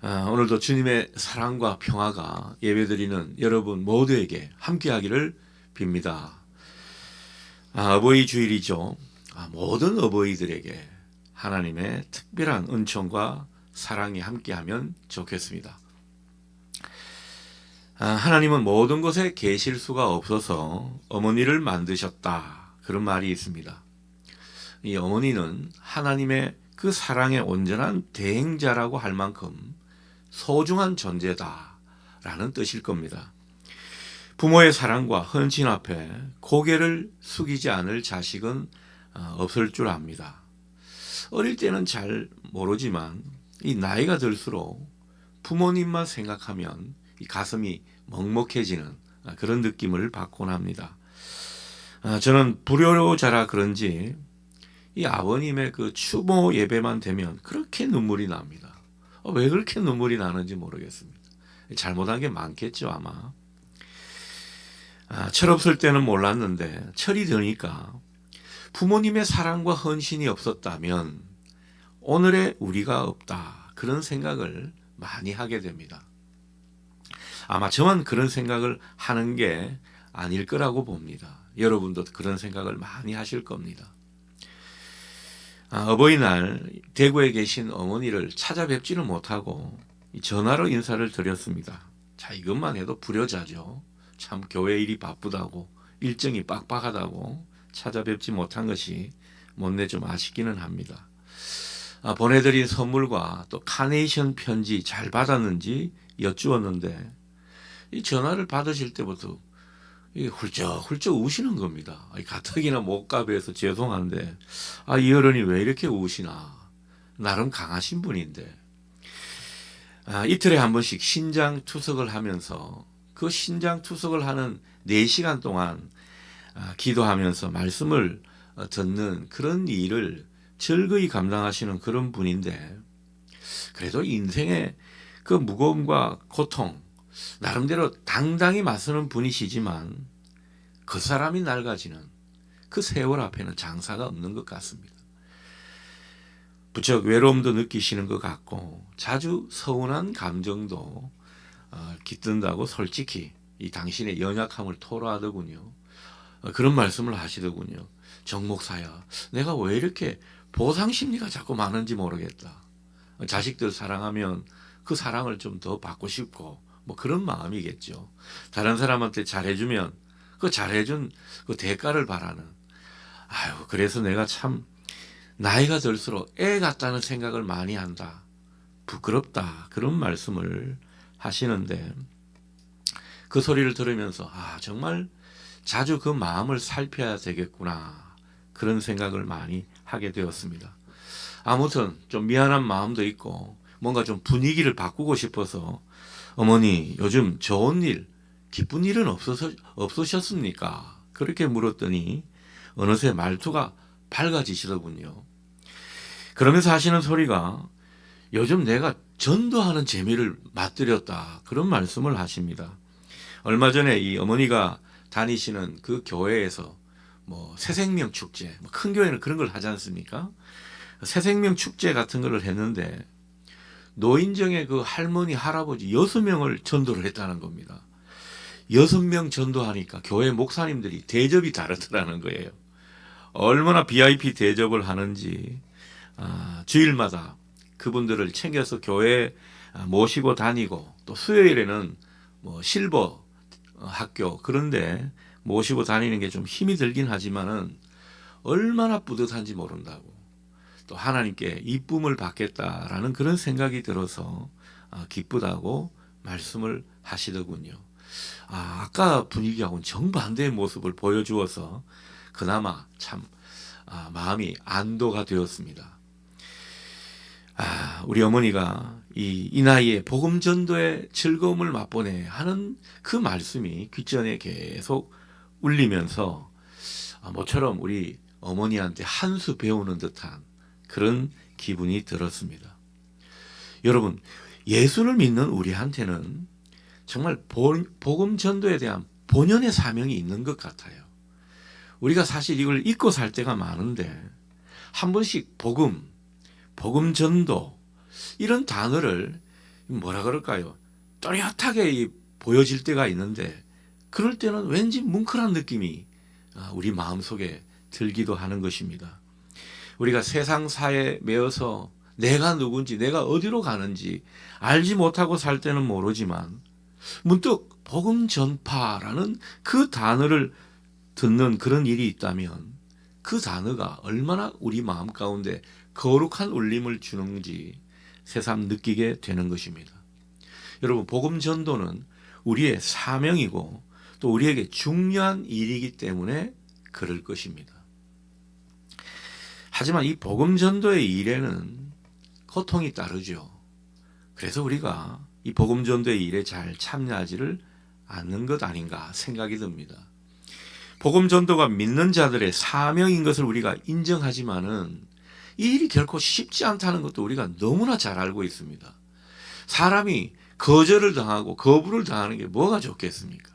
오늘도 주님의 사랑과 평화가 예배드리는 여러분 모두에게 함께하기를 빕니다. 어버이 주일이죠. 모든 어버이들에게 하나님의 특별한 은총과 사랑이 함께하면 좋겠습니다. 하나님은 모든 것에 계실 수가 없어서 어머니를 만드셨다. 그런 말이 있습니다. 이 어머니는 하나님의 그 사랑의 온전한 대행자라고 할 만큼 소중한 존재다라는 뜻일 겁니다. 부모의 사랑과 헌신 앞에 고개를 숙이지 않을 자식은 없을 줄 압니다. 어릴 때는 잘 모르지만 이 나이가 들수록 부모님만 생각하면 이 가슴이 먹먹해지는 그런 느낌을 받곤 합니다. 저는 불효자라 그런지 이 아버님의 그 추모 예배만 되면 그렇게 눈물이 납니다. 왜 그렇게 눈물이 나는지 모르겠습니다. 잘못한 게 많겠죠, 아마. 철없을 때는 몰랐는데 철이 드니까 부모님의 사랑과 헌신이 없었다면 오늘의 우리가 없다. 그런 생각을 많이 하게 됩니다. 아마 저만 그런 생각을 하는 게 아닐 거라고 봅니다. 여러분도 그런 생각을 많이 하실 겁니다. 어버이날 대구에 계신 어머니를 찾아뵙지는 못하고 전화로 인사를 드렸습니다. 자, 이것만 해도 불효자죠. 참 교회 일이 바쁘다고 일정이 빡빡하다고 찾아뵙지 못한 것이 못내 좀 아쉽기는 합니다. 보내드린 선물과 또 카네이션 편지 잘 받았는지 여쭈었는데 이 전화를 받으실 때부터 훌쩍훌쩍 우시는 겁니다. 가뜩이나 못가배해서 죄송한데 이 어른이 왜 이렇게 우시나. 나름 강하신 분인데 이틀에 한 번씩 신장 투석을 하면서 그 신장 투석을 하는 4시간 동안 기도하면서 말씀을 듣는 그런 일을 즐거이 감당하시는 그런 분인데 그래도 인생의 그 무거움과 고통 나름대로 당당히 맞서는 분이시지만 그 사람이 낡아지는 그 세월 앞에는 장사가 없는 것 같습니다. 부쩍 외로움도 느끼시는 것 같고 자주 서운한 감정도 깃든다고 솔직히 이 당신의 연약함을 토로하더군요. 그런 말씀을 하시더군요. 정 목사야, 내가 왜 이렇게 보상심리가 자꾸 많은지 모르겠다. 자식들 사랑하면 그 사랑을 좀 더 받고 싶고 뭐 그런 마음이겠죠. 다른 사람한테 잘해주면 그 잘해준 그 대가를 바라는. 그래서 내가 참 나이가 들수록 애 같다는 생각을 많이 한다. 부끄럽다. 그런 말씀을 하시는데 그 소리를 들으면서 정말 자주 그 마음을 살펴야 되겠구나. 그런 생각을 많이 하게 되었습니다. 아무튼 좀 미안한 마음도 있고 뭔가 좀 분위기를 바꾸고 싶어서 어머니 요즘 좋은 일, 기쁜 일은 없으셨습니까? 그렇게 물었더니 어느새 말투가 밝아지시더군요. 그러면서 하시는 소리가 요즘 내가 전도하는 재미를 맛들였다. 그런 말씀을 하십니다. 얼마 전에 이 어머니가 다니시는 그 교회에서 뭐 새생명 축제, 큰 교회는 그런 걸 하지 않습니까? 새생명 축제 같은 걸 했는데 노인정의 그 할머니, 할아버지 6명을 전도를 했다는 겁니다. 6명 전도하니까 교회 목사님들이 대접이 다르더라는 거예요. 얼마나 VIP 대접을 하는지 주일마다 그분들을 챙겨서 교회에 모시고 다니고 또 수요일에는 뭐 실버 학교 그런데 모시고 다니는 게 좀 힘이 들긴 하지만은 얼마나 뿌듯한지 모른다고. 또 하나님께 이쁨을 받겠다라는 그런 생각이 들어서 기쁘다고 말씀을 하시더군요. 아까 분위기하고는 정반대의 모습을 보여주어서 그나마 참 마음이 안도가 되었습니다. 우리 어머니가 이 나이에 복음 전도의 즐거움을 맛보네 하는 그 말씀이 귓전에 계속 울리면서 모처럼 우리 어머니한테 한 수 배우는 듯한 그런 기분이 들었습니다. 여러분, 예수를 믿는 우리한테는 정말 복음 전도에 대한 본연의 사명이 있는 것 같아요. 우리가 사실 이걸 잊고 살 때가 많은데 한 번씩 복음 전도 이런 단어를 뭐라 그럴까요? 또렷하게 보여질 때가 있는데 그럴 때는 왠지 뭉클한 느낌이 우리 마음속에 들기도 하는 것입니다. 우리가 세상 사회에 매여서 내가 누군지 내가 어디로 가는지 알지 못하고 살 때는 모르지만 문득 복음 전파라는 그 단어를 듣는 그런 일이 있다면 그 단어가 얼마나 우리 마음 가운데 거룩한 울림을 주는지 새삼 느끼게 되는 것입니다. 여러분, 복음 전도는 우리의 사명이고 또 우리에게 중요한 일이기 때문에 그럴 것입니다. 하지만 이 복음 전도의 일에는 고통이 따르죠. 그래서 우리가 이 복음 전도의 일에 잘 참여하지를 않는 것 아닌가 생각이 듭니다. 복음 전도가 믿는 자들의 사명인 것을 우리가 인정하지만은 이 일이 결코 쉽지 않다는 것도 우리가 너무나 잘 알고 있습니다. 사람이 거절을 당하고 거부를 당하는 게 뭐가 좋겠습니까?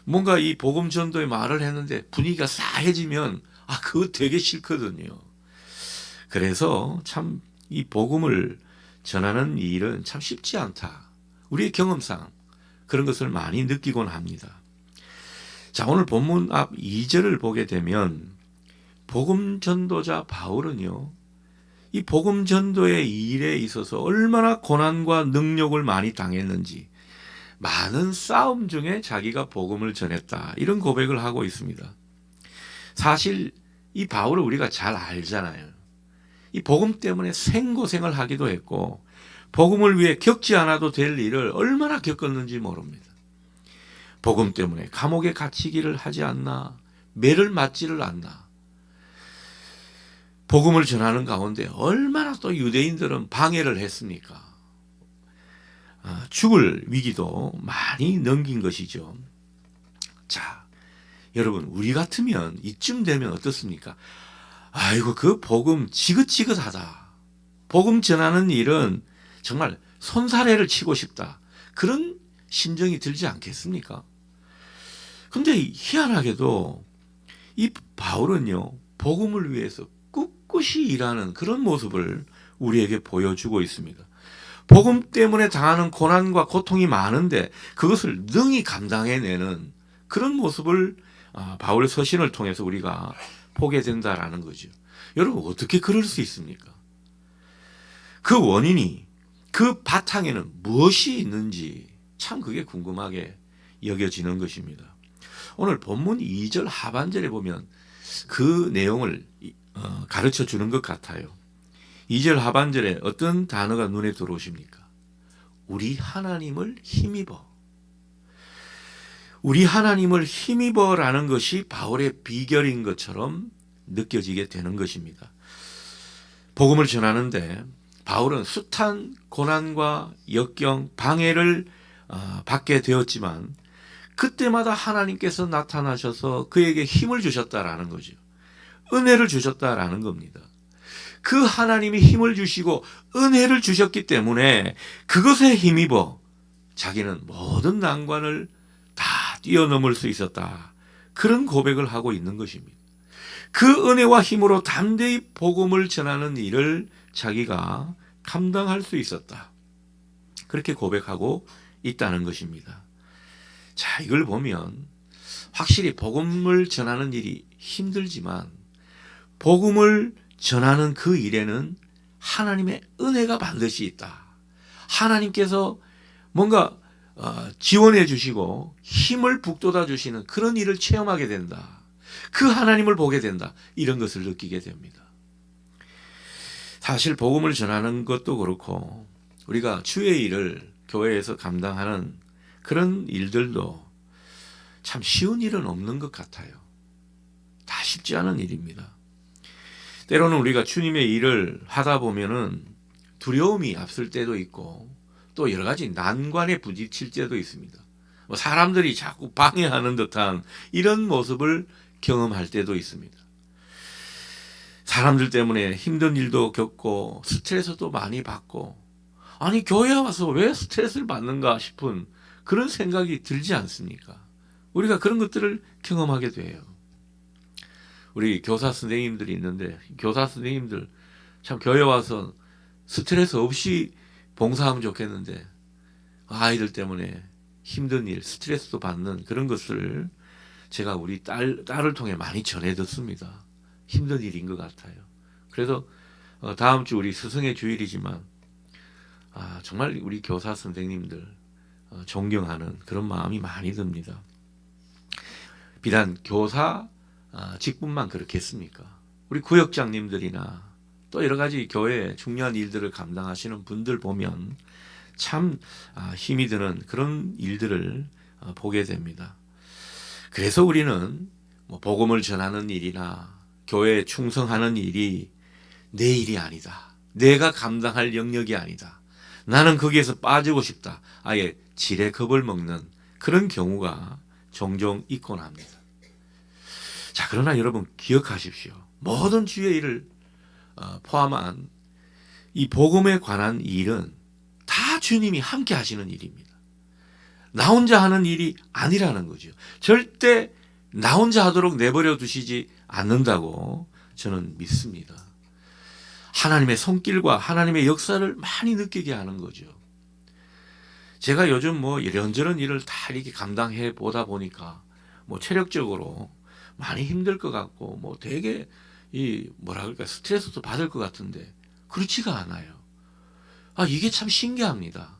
뭔가 이 복음 전도의 말을 했는데 분위기가 싸해지면 그거 되게 싫거든요. 그래서 참 이 복음을 전하는 일은 참 쉽지 않다. 우리의 경험상 그런 것을 많이 느끼곤 합니다. 자, 오늘 본문 앞 2절을 보게 되면 복음 전도자 바울은요, 이 복음 전도의 일에 있어서 얼마나 고난과 능력을 많이 당했는지, 많은 싸움 중에 자기가 복음을 전했다, 이런 고백을 하고 있습니다. 사실 이 바울을 우리가 잘 알잖아요. 이 복음 때문에 생고생을 하기도 했고 복음을 위해 겪지 않아도 될 일을 얼마나 겪었는지 모릅니다. 복음 때문에 감옥에 갇히기를 하지 않나, 매를 맞지를 않나, 복음을 전하는 가운데 얼마나 또 유대인들은 방해를 했습니까? 죽을 위기도 많이 넘긴 것이죠. 자, 여러분, 우리 같으면 이쯤 되면 어떻습니까? 아이고, 그 복음 지긋지긋하다. 복음 전하는 일은 정말 손사래를 치고 싶다. 그런 심정이 들지 않겠습니까? 근데 희한하게도 이 바울은요, 복음을 위해서 꿋꿋이 일하는 그런 모습을 우리에게 보여주고 있습니다. 복음 때문에 당하는 고난과 고통이 많은데 그것을 능히 감당해내는 그런 모습을 바울의 서신을 통해서 우리가 보게 된다라는 거죠. 여러분, 어떻게 그럴 수 있습니까? 그 원인이, 그 바탕에는 무엇이 있는지 참 그게 궁금하게 여겨지는 것입니다. 오늘 본문 2절 하반절에 보면 그 내용을 가르쳐 주는 것 같아요. 2절 하반절에 어떤 단어가 눈에 들어오십니까? 우리 하나님을 힘입어. 우리 하나님을 힘입어라는 것이 바울의 비결인 것처럼 느껴지게 되는 것입니다. 복음을 전하는데 바울은 숱한 고난과 역경, 방해를 받게 되었지만 그때마다 하나님께서 나타나셔서 그에게 힘을 주셨다라는 거죠. 은혜를 주셨다라는 겁니다. 그 하나님이 힘을 주시고 은혜를 주셨기 때문에 그것에 힘입어 자기는 모든 난관을 다 뛰어넘을 수 있었다. 그런 고백을 하고 있는 것입니다. 그 은혜와 힘으로 담대히 복음을 전하는 일을 자기가 감당할 수 있었다. 그렇게 고백하고 있다는 것입니다. 자, 이걸 보면 확실히 복음을 전하는 일이 힘들지만 복음을 전하는 그 일에는 하나님의 은혜가 반드시 있다. 하나님께서 뭔가 지원해 주시고 힘을 북돋아 주시는 그런 일을 체험하게 된다. 그 하나님을 보게 된다. 이런 것을 느끼게 됩니다. 사실 복음을 전하는 것도 그렇고 우리가 주의 일을 교회에서 감당하는 그런 일들도 참 쉬운 일은 없는 것 같아요. 다 쉽지 않은 일입니다. 때로는 우리가 주님의 일을 하다 보면은 두려움이 앞설 때도 있고 또 여러 가지 난관에 부딪힐 때도 있습니다. 사람들이 자꾸 방해하는 듯한 이런 모습을 경험할 때도 있습니다. 사람들 때문에 힘든 일도 겪고 스트레스도 많이 받고 아니 교회에 와서 왜 스트레스를 받는가 싶은 그런 생각이 들지 않습니까? 우리가 그런 것들을 경험하게 돼요. 우리 교사 선생님들이 있는데 교사 선생님들 참 교회 와서 스트레스 없이 봉사하면 좋겠는데 아이들 때문에 힘든 일, 스트레스도 받는 그런 것을 제가 우리 딸을 통해 많이 전해 듣습니다. 힘든 일인 것 같아요. 그래서 다음 주 우리 스승의 주일이지만 정말 우리 교사 선생님들 존경하는 그런 마음이 많이 듭니다. 비단 교사 직분만 그렇겠습니까? 우리 구역장님들이나 또 여러 가지 교회 중요한 일들을 감당하시는 분들 보면 참 힘이 드는 그런 일들을 보게 됩니다. 그래서 우리는 복음을 전하는 일이나 교회에 충성하는 일이 내 일이 아니다. 내가 감당할 영역이 아니다. 나는 거기에서 빠지고 싶다. 아예 지레 겁을 먹는 그런 경우가 종종 있곤 합니다. 자, 그러나 여러분 기억하십시오. 모든 주의 일을 포함한 이 복음에 관한 일은 다 주님이 함께 하시는 일입니다. 나 혼자 하는 일이 아니라는 거죠. 절대 나 혼자 하도록 내버려 두시지 않는다고 저는 믿습니다. 하나님의 손길과 하나님의 역사를 많이 느끼게 하는 거죠. 제가 요즘 이런저런 일을 다 이렇게 감당해 보다 보니까 체력적으로 많이 힘들 것 같고 되게 스트레스도 받을 것 같은데 그렇지가 않아요. 이게 참 신기합니다.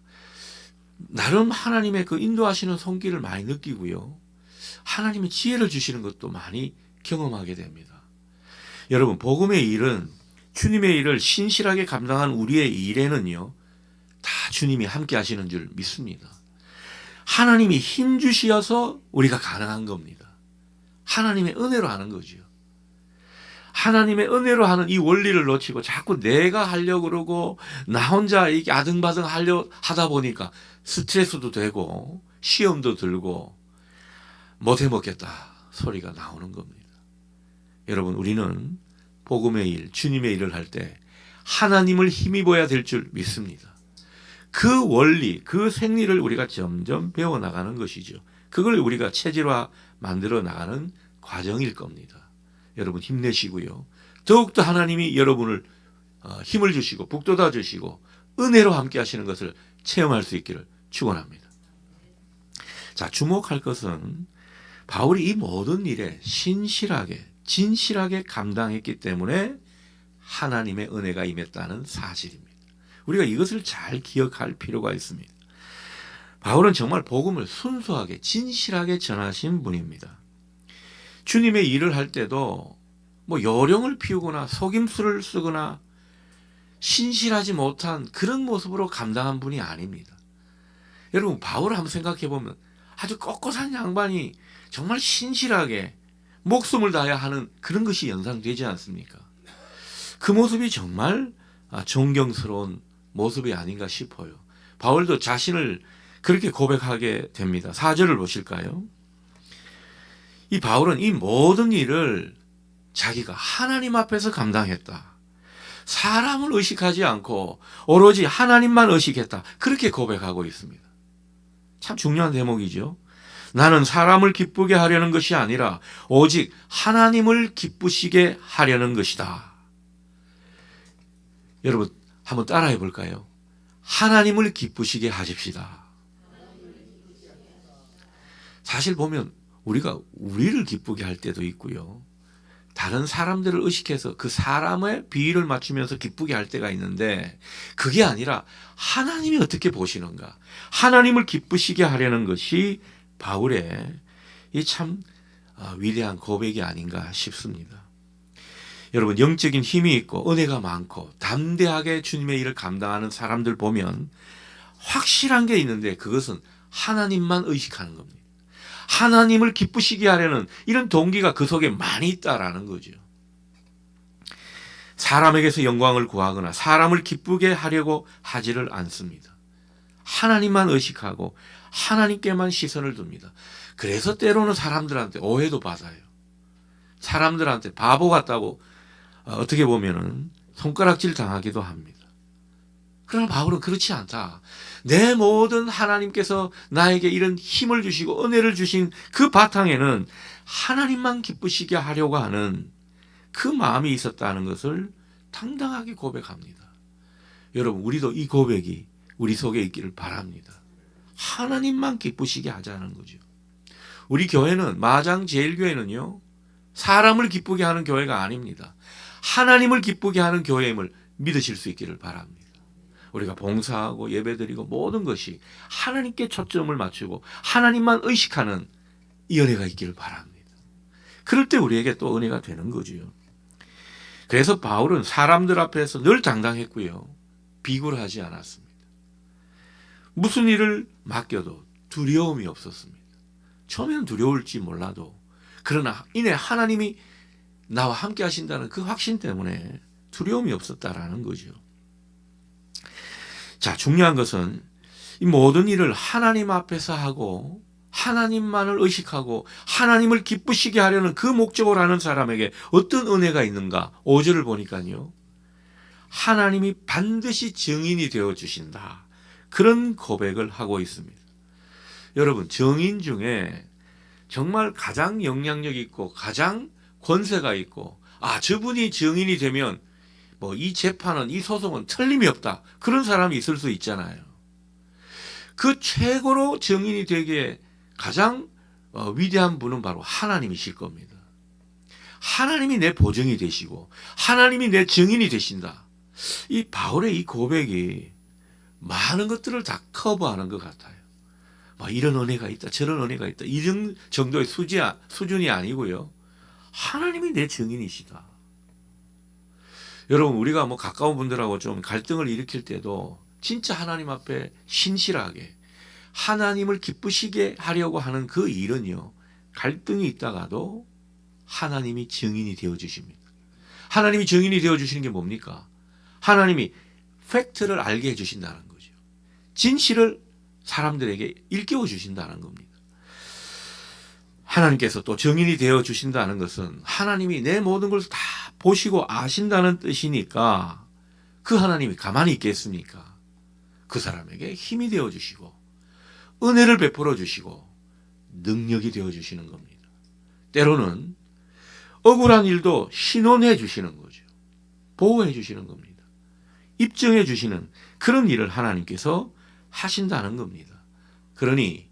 나름 하나님의 그 인도하시는 손길을 많이 느끼고요. 하나님의 지혜를 주시는 것도 많이 경험하게 됩니다. 여러분, 복음의 일은 주님의 일을 신실하게 감당한 우리의 일에는요, 다 주님이 함께 하시는 줄 믿습니다. 하나님이 힘 주시어서 우리가 가능한 겁니다. 하나님의 은혜로 하는 거죠. 하나님의 은혜로 하는 이 원리를 놓치고 자꾸 내가 하려고 그러고 나 혼자 이게 아등바등 하다 보니까 스트레스도 되고 시험도 들고 못해 먹겠다 소리가 나오는 겁니다. 여러분, 우리는 복음의 일, 주님의 일을 할 때 하나님을 힘입어야 될 줄 믿습니다. 그 원리, 그 생리를 우리가 점점 배워나가는 것이죠. 그걸 우리가 체질화 만들어 나가는 과정일 겁니다. 여러분 힘내시고요. 더욱더 하나님이 여러분을 힘을 주시고 북돋아 주시고 은혜로 함께 하시는 것을 체험할 수 있기를 축원합니다. 자, 주목할 것은 바울이 이 모든 일에 신실하게 진실하게 감당했기 때문에 하나님의 은혜가 임했다는 사실입니다. 우리가 이것을 잘 기억할 필요가 있습니다. 바울은 정말 복음을 순수하게 진실하게 전하신 분입니다. 주님의 일을 할 때도 요령을 피우거나 속임수를 쓰거나 신실하지 못한 그런 모습으로 감당한 분이 아닙니다. 여러분, 바울을 한번 생각해 보면 아주 꼿꼿한 양반이 정말 신실하게 목숨을 다해야 하는 그런 것이 연상되지 않습니까? 그 모습이 정말 존경스러운 모습이 아닌가 싶어요. 바울도 자신을 그렇게 고백하게 됩니다. 4절을 보실까요? 이 바울은 이 모든 일을 자기가 하나님 앞에서 감당했다. 사람을 의식하지 않고 오로지 하나님만 의식했다. 그렇게 고백하고 있습니다. 참 중요한 대목이죠. 나는 사람을 기쁘게 하려는 것이 아니라 오직 하나님을 기쁘시게 하려는 것이다. 여러분, 한번 따라해 볼까요? 하나님을 기쁘시게 하십시다. 사실 보면 우리가 우리를 기쁘게 할 때도 있고요. 다른 사람들을 의식해서 그 사람의 비위를 맞추면서 기쁘게 할 때가 있는데 그게 아니라 하나님이 어떻게 보시는가. 하나님을 기쁘시게 하려는 것이 바울의 이 참 위대한 고백이 아닌가 싶습니다. 여러분, 영적인 힘이 있고 은혜가 많고 담대하게 주님의 일을 감당하는 사람들 보면 확실한 게 있는데 그것은 하나님만 의식하는 겁니다. 하나님을 기쁘시게 하려는 이런 동기가 그 속에 많이 있다라는 거죠. 사람에게서 영광을 구하거나 사람을 기쁘게 하려고 하지를 않습니다. 하나님만 의식하고 하나님께만 시선을 둡니다. 그래서 때로는 사람들한테 오해도 받아요. 사람들한테 바보 같다고 어떻게 보면은 손가락질 당하기도 합니다. 그러나 바울은 그렇지 않다. 내 모든 하나님께서 나에게 이런 힘을 주시고 은혜를 주신 그 바탕에는 하나님만 기쁘시게 하려고 하는 그 마음이 있었다는 것을 당당하게 고백합니다. 여러분, 우리도 이 고백이 우리 속에 있기를 바랍니다. 하나님만 기쁘시게 하자는 거죠. 우리 교회는 마장제일교회는요, 사람을 기쁘게 하는 교회가 아닙니다. 하나님을 기쁘게 하는 교회임을 믿으실 수 있기를 바랍니다. 우리가 봉사하고 예배드리고 모든 것이 하나님께 초점을 맞추고 하나님만 의식하는 이 은혜가 있기를 바랍니다. 그럴 때 우리에게 또 은혜가 되는 거지요. 그래서 바울은 사람들 앞에서 늘 당당했고요, 비굴 하지 않았습니다. 무슨 일을 맡겨도 두려움이 없었습니다. 처음에는 두려울지 몰라도, 그러나 이내 하나님이 나와 함께 하신다는 그 확신 때문에 두려움이 없었다라는 거죠. 자, 중요한 것은 이 모든 일을 하나님 앞에서 하고 하나님만을 의식하고 하나님을 기쁘시게 하려는 그 목적을 하는 사람에게 어떤 은혜가 있는가? 5절을 보니까요, 하나님이 반드시 증인이 되어 주신다, 그런 고백을 하고 있습니다. 여러분, 증인 중에 정말 가장 영향력 있고 가장 권세가 있고, 저분이 증인이 되면 이 재판은, 이 소송은 틀림이 없다, 그런 사람이 있을 수 있잖아요. 그 최고로 증인이 되기에 가장 위대한 분은 바로 하나님이실 겁니다. 하나님이 내 보증이 되시고 하나님이 내 증인이 되신다. 이 바울의 이 고백이 많은 것들을 다 커버하는 것 같아요. 이런 은혜가 있다, 저런 은혜가 있다, 이런 정도의 수준이 아니고요, 하나님이 내 증인이시다. 여러분, 우리가 가까운 분들하고 좀 갈등을 일으킬 때도 진짜 하나님 앞에 신실하게 하나님을 기쁘시게 하려고 하는 그 일은요, 갈등이 있다가도 하나님이 증인이 되어 주십니다. 하나님이 증인이 되어 주시는 게 뭡니까? 하나님이 팩트를 알게 해 주신다는 거죠. 진실을 사람들에게 일깨워 주신다는 겁니다. 하나님께서 또 증인이 되어 주신다는 것은 하나님이 내 모든 걸 다 보시고 아신다는 뜻이니까, 그 하나님이 가만히 있겠습니까? 그 사람에게 힘이 되어 주시고 은혜를 베풀어 주시고 능력이 되어 주시는 겁니다. 때로는 억울한 일도 신원해 주시는 거죠. 보호해 주시는 겁니다. 입증해 주시는 그런 일을 하나님께서 하신다는 겁니다. 그러니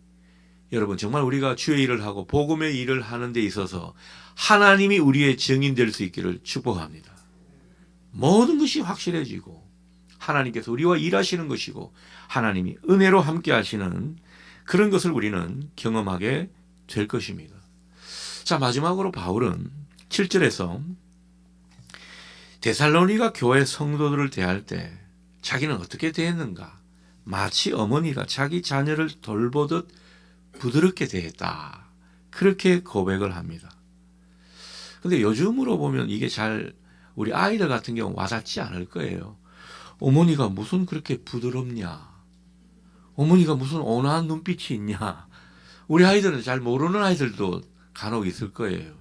여러분, 정말 우리가 주의 일을 하고 복음의 일을 하는 데 있어서 하나님이 우리의 증인 될 수 있기를 축복합니다. 모든 것이 확실해지고 하나님께서 우리와 일하시는 것이고 하나님이 은혜로 함께 하시는 그런 것을 우리는 경험하게 될 것입니다. 자, 마지막으로 바울은 7절에서 데살로니가 교회 성도들을 대할 때 자기는 어떻게 대했는가? 마치 어머니가 자기 자녀를 돌보듯 부드럽게 대했다, 그렇게 고백을 합니다. 근데 요즘으로 보면 이게 잘 우리 아이들 같은 경우 와닿지 않을 거예요. 어머니가 무슨 그렇게 부드럽냐, 어머니가 무슨 온화한 눈빛이 있냐, 우리 아이들은 잘 모르는 아이들도 간혹 있을 거예요.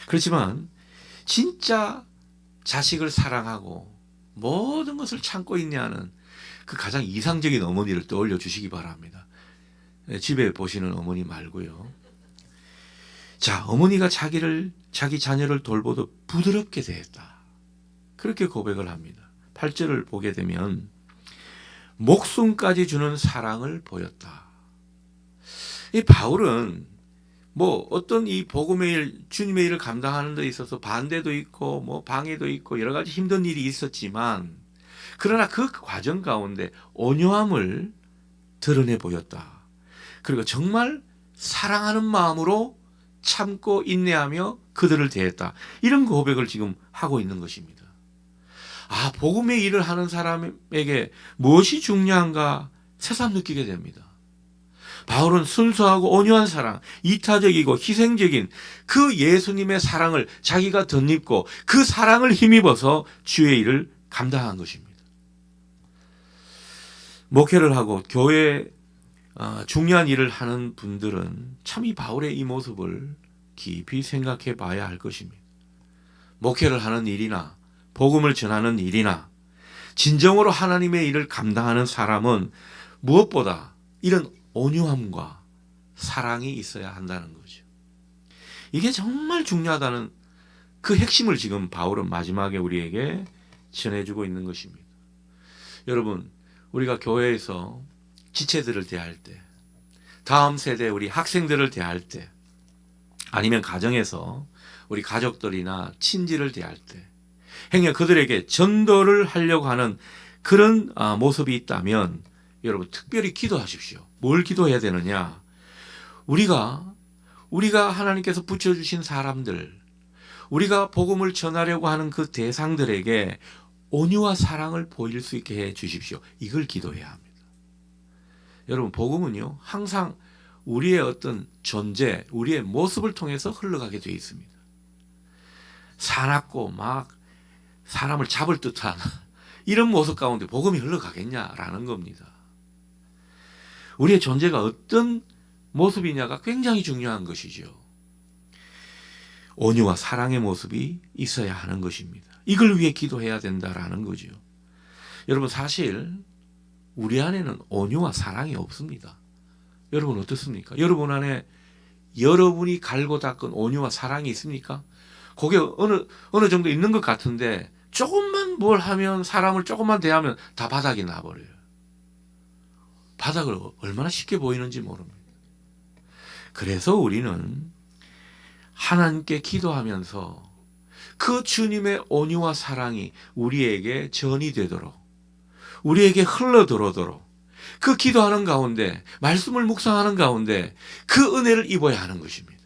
그렇지만 진짜 자식을 사랑하고 모든 것을 참고 있냐는 그 가장 이상적인 어머니를 떠올려 주시기 바랍니다. 집에 보시는 어머니 말고요. 자, 어머니가 자기 자녀를 돌보듯 부드럽게 대했다, 그렇게 고백을 합니다. 8절을 보게 되면 목숨까지 주는 사랑을 보였다. 이 바울은 어떤 이 복음의 일, 주님의 일을 감당하는 데 있어서 반대도 있고 방해도 있고 여러 가지 힘든 일이 있었지만, 그러나 그 과정 가운데 온유함을 드러내 보였다. 그리고 정말 사랑하는 마음으로 참고 인내하며 그들을 대했다, 이런 고백을 지금 하고 있는 것입니다. 복음의 일을 하는 사람에게 무엇이 중요한가 새삼 느끼게 됩니다. 바울은 순수하고 온유한 사랑, 이타적이고 희생적인 그 예수님의 사랑을 자기가 덧입고 그 사랑을 힘입어서 주의 일을 감당한 것입니다. 목회를 하고 교회 중요한 일을 하는 분들은 참 이 바울의 이 모습을 깊이 생각해 봐야 할 것입니다. 목회를 하는 일이나 복음을 전하는 일이나 진정으로 하나님의 일을 감당하는 사람은 무엇보다 이런 온유함과 사랑이 있어야 한다는 거죠. 이게 정말 중요하다는 그 핵심을 지금 바울은 마지막에 우리에게 전해주고 있는 것입니다. 여러분, 우리가 교회에서 지체들을 대할 때, 다음 세대 우리 학생들을 대할 때, 아니면 가정에서 우리 가족들이나 친지를 대할 때, 행여 그들에게 전도를 하려고 하는 그런 모습이 있다면 여러분 특별히 기도하십시오. 뭘 기도해야 되느냐? 우리가 하나님께서 붙여주신 사람들, 우리가 복음을 전하려고 하는 그 대상들에게 온유와 사랑을 보일 수 있게 해 주십시오. 이걸 기도해야 합니다. 여러분 복음은요 항상 우리의 어떤 존재, 우리의 모습을 통해서 흘러가게 되어 있습니다. 사납고 막 사람을 잡을 듯한 이런 모습 가운데 복음이 흘러가겠냐라는 겁니다. 우리의 존재가 어떤 모습이냐가 굉장히 중요한 것이죠. 온유와 사랑의 모습이 있어야 하는 것입니다. 이걸 위해 기도해야 된다라는 거죠. 여러분 사실 우리 안에는 온유와 사랑이 없습니다. 여러분 어떻습니까? 여러분 안에 여러분이 갈고 닦은 온유와 사랑이 있습니까? 그게 어느 정도 있는 것 같은데 조금만 뭘 하면, 사람을 조금만 대하면 다 바닥이 나버려요. 바닥을 얼마나 쉽게 보이는지 모릅니다. 그래서 우리는 하나님께 기도하면서 그 주님의 온유와 사랑이 우리에게 전이 되도록, 우리에게 흘러 들어오도록, 그 기도하는 가운데, 말씀을 묵상하는 가운데 그 은혜를 입어야 하는 것입니다.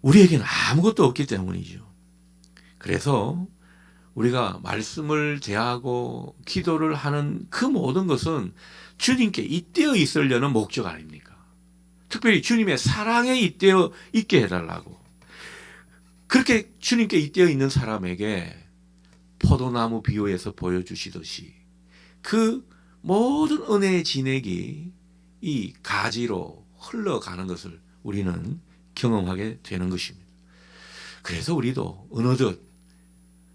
우리에게는 아무것도 없기 때문이죠. 그래서 우리가 말씀을 대하고 기도를 하는 그 모든 것은 주님께 잇대어 있으려는 목적 아닙니까? 특별히 주님의 사랑에 잇대어 있게 해달라고. 그렇게 주님께 잇대어 있는 사람에게 포도나무 비유에서 보여주시듯이 그 모든 은혜의 진액이 이 가지로 흘러가는 것을 우리는 경험하게 되는 것입니다. 그래서 우리도 어느덧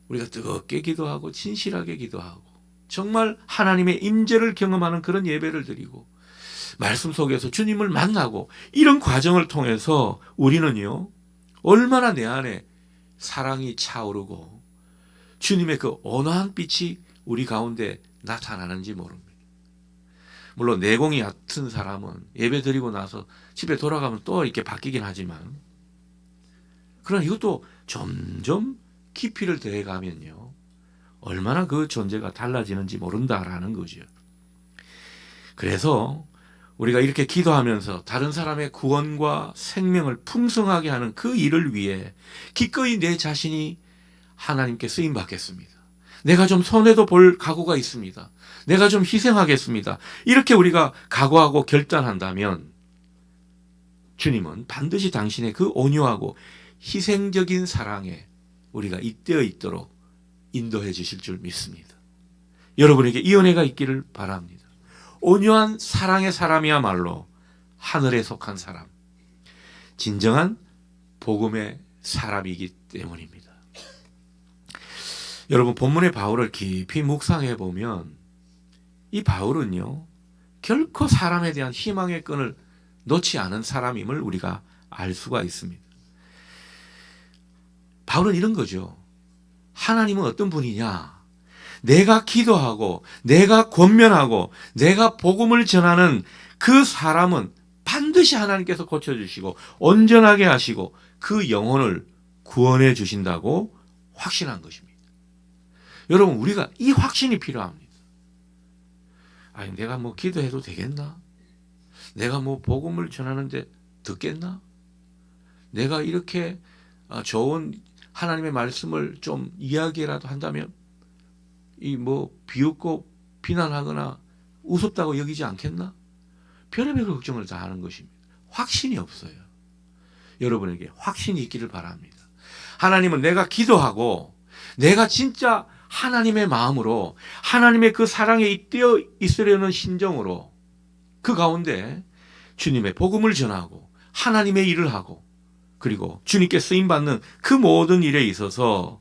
우리가 뜨겁게 기도하고 진실하게 기도하고 정말 하나님의 임재를 경험하는 그런 예배를 드리고 말씀 속에서 주님을 만나고 이런 과정을 통해서 우리는요 얼마나 내 안에 사랑이 차오르고 주님의 그 온화한 빛이 우리 가운데 나타나는지 모릅니다. 물론 내공이 얕은 사람은 예배 드리고 나서 집에 돌아가면 또 이렇게 바뀌긴 하지만, 그러나 이것도 점점 깊이를 더해가면요 얼마나 그 존재가 달라지는지 모른다라는 거죠. 그래서 우리가 이렇게 기도하면서 다른 사람의 구원과 생명을 풍성하게 하는 그 일을 위해 기꺼이 내 자신이 하나님께 쓰임 받겠습니다. 내가 좀 손해도 볼 각오가 있습니다. 내가 좀 희생하겠습니다. 이렇게 우리가 각오하고 결단한다면 주님은 반드시 당신의 그 온유하고 희생적인 사랑에 우리가 잇대어 있도록 인도해 주실 줄 믿습니다. 여러분에게 이 은혜가 있기를 바랍니다. 온유한 사랑의 사람이야말로 하늘에 속한 사람, 진정한 복음의 사람이기 때문입니다. 여러분 본문의 바울을 깊이 묵상해 보면 이 바울은요 결코 사람에 대한 희망의 끈을 놓지 않은 사람임을 우리가 알 수가 있습니다. 바울은 이런 거죠. 하나님은 어떤 분이냐? 내가 기도하고 내가 권면하고 내가 복음을 전하는 그 사람은 반드시 하나님께서 고쳐주시고 온전하게 하시고 그 영혼을 구원해 주신다고 확신한 것입니다. 여러분 우리가 이 확신이 필요합니다. 아니 내가 뭐 기도해도 되겠나? 내가 뭐 복음을 전하는데 듣겠나? 내가 이렇게 좋은 하나님의 말씀을 좀 이야기라도 한다면 이 뭐 비웃고 비난하거나 우습다고 여기지 않겠나? 별의별 걱정을 다 하는 것입니다. 확신이 없어요. 여러분에게 확신이 있기를 바랍니다. 하나님은 내가 기도하고 내가 진짜 하나님의 마음으로 하나님의 그 사랑에 잇대어 있으려는 심정으로 그 가운데 주님의 복음을 전하고 하나님의 일을 하고 그리고 주님께 쓰임받는 그 모든 일에 있어서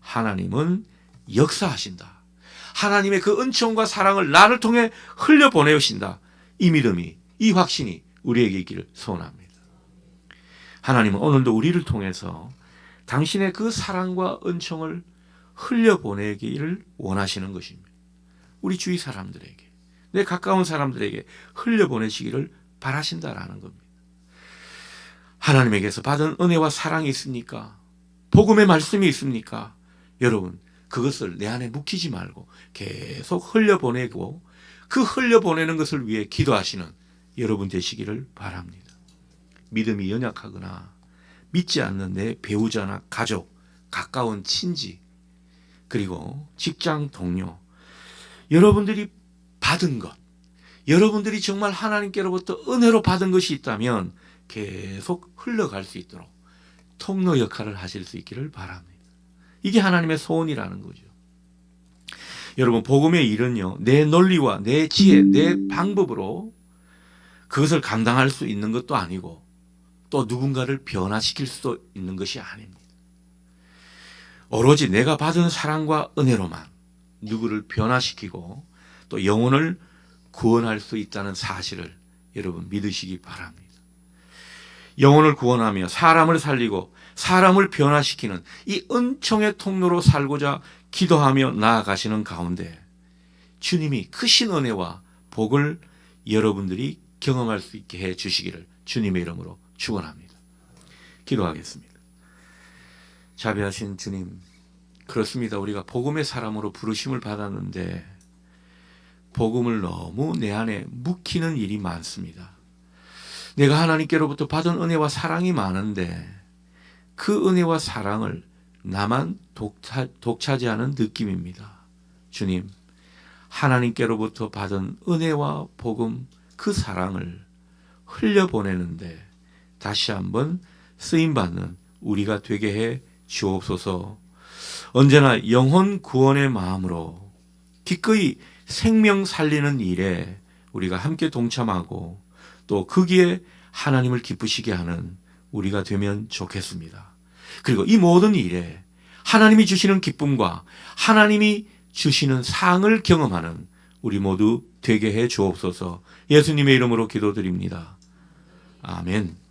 하나님은 역사하신다. 하나님의 그 은총과 사랑을 나를 통해 흘려보내신다. 이 믿음이, 이 확신이 우리에게 있기를 소원합니다. 하나님은 오늘도 우리를 통해서 당신의 그 사랑과 은총을 흘려보내기를 원하시는 것입니다. 우리 주위 사람들에게, 내 가까운 사람들에게 흘려보내시기를 바라신다라는 겁니다. 하나님에게서 받은 은혜와 사랑이 있습니까? 복음의 말씀이 있습니까? 여러분, 그것을 내 안에 묵히지 말고 계속 흘려보내고 그 흘려보내는 것을 위해 기도하시는 여러분 되시기를 바랍니다. 믿음이 연약하거나 믿지 않는 내 배우자나 가족, 가까운 친지, 그리고 직장 동료, 여러분들이 받은 것, 여러분들이 정말 하나님께로부터 은혜로 받은 것이 있다면 계속 흘러갈 수 있도록 통로 역할을 하실 수 있기를 바랍니다. 이게 하나님의 소원이라는 거죠. 여러분, 복음의 일은요, 내 논리와 내 지혜, 내 방법으로 그것을 감당할 수 있는 것도 아니고 또 누군가를 변화시킬 수도 있는 것이 아닙니다. 오로지 내가 받은 사랑과 은혜로만 누구를 변화시키고 또 영혼을 구원할 수 있다는 사실을 여러분 믿으시기 바랍니다. 영혼을 구원하며 사람을 살리고 사람을 변화시키는 이 은총의 통로로 살고자 기도하며 나아가시는 가운데 주님이 크신 은혜와 복을 여러분들이 경험할 수 있게 해 주시기를 주님의 이름으로 축원합니다. 기도하겠습니다. 자비하신 주님, 그렇습니다. 우리가 복음의 사람으로 부르심을 받았는데 복음을 너무 내 안에 묵히는 일이 많습니다. 내가 하나님께로부터 받은 은혜와 사랑이 많은데 그 은혜와 사랑을 나만 독차지하는 느낌입니다. 주님, 하나님께로부터 받은 은혜와 복음, 그 사랑을 흘려보내는데 다시 한번 쓰임받는 우리가 되게 해 주옵소서. 언제나 영혼 구원의 마음으로 기꺼이 생명 살리는 일에 우리가 함께 동참하고 또 거기에 하나님을 기쁘시게 하는 우리가 되면 좋겠습니다. 그리고 이 모든 일에 하나님이 주시는 기쁨과 하나님이 주시는 상을 경험하는 우리 모두 되게 해 주옵소서. 예수님의 이름으로 기도드립니다. 아멘.